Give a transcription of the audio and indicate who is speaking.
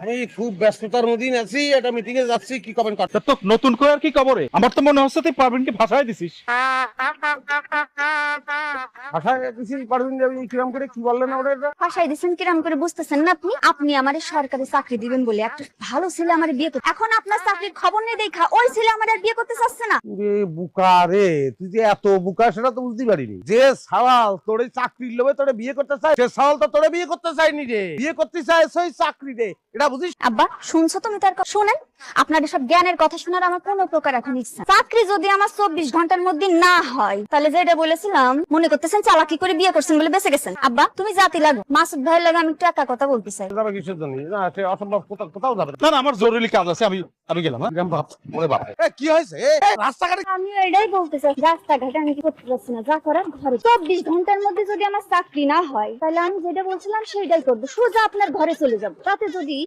Speaker 1: আমি খুব ব্যস্ততার মধ্যে আছি, একটা মিটিং এ যাচ্ছি। কি কমেন্ট কর?
Speaker 2: তো নতুন করে আর কি খবরে? আমার তো মনে হচ্ছে তুই পারভিনকে ভাষায় দিছিস।
Speaker 1: ভাষায় দিছি পারবেন যে আমি কিরম করে কি বললেন ওটা?
Speaker 3: ভাষায় দিচ্ছেন কিরম করে বুঝতেছেন না আপনি? আপনি আমার সরকারি চাকরি দিবেন বলে একটা ভালো ছেলে আমার বিয়ে করতে, এখন আপনার চাকরির খবর নেই দেখা ওই ছেলে আমার আর বিয়ে করতে চাচ্ছে না।
Speaker 1: রে বুকা রে, তুই যে এত বুকা সেটা তো বুঝতে পারিনি। যে সাওয়াল তোরে চাকরির লোভে তোরে বিয়ে করতে চায়, সে সাওয়াল তো তোরে বিয়ে করতে চায়নি রে, বিয়ে করতে চায় সেই চাকরি রে। এটা বুঝিস?
Speaker 3: আব্বা শুনছো তুমি তার কথা? শুনেন, আপনার সব জ্ঞানের কথা শোনার আমার কোনো প্রকার এখন ইচ্ছা নেই। চাকরি যদি আমার 24 ঘন্টার মধ্যে না হয় তাহলে যেটা বলেছিলাম মনে করতেছেন চালাকি করে বিয়ে করছেন বলে বেঁচে গেছেন। আব্বা তুমি জাতি লাগো, মাসুদ ভাইয়ের লাগে আমি একটু একা কথা বলতে চাই।
Speaker 1: যাবে কিসের জন্য? না সে অসম্ভব, কোথাও যাবে না।
Speaker 2: না না, আমার জরুরি কাজ আছে, আমি গেলাম। হ্যাঁ
Speaker 1: কিরম ভাব ওরে বাবা, কি হয়েছে? রাস্তাঘাটে
Speaker 3: আমি এটাই বলতে চাই, রাস্তাঘাটে আমি কি করতে পারছি না, যা করার ঘরে। 24 ঘন্টার মধ্যে যদি আমার চাকরি না হয় তাহলে আমি যেটা বলছিলাম সেটাই করবো, সোজা আপনার ঘরে চলে যাবো। তাতে যদি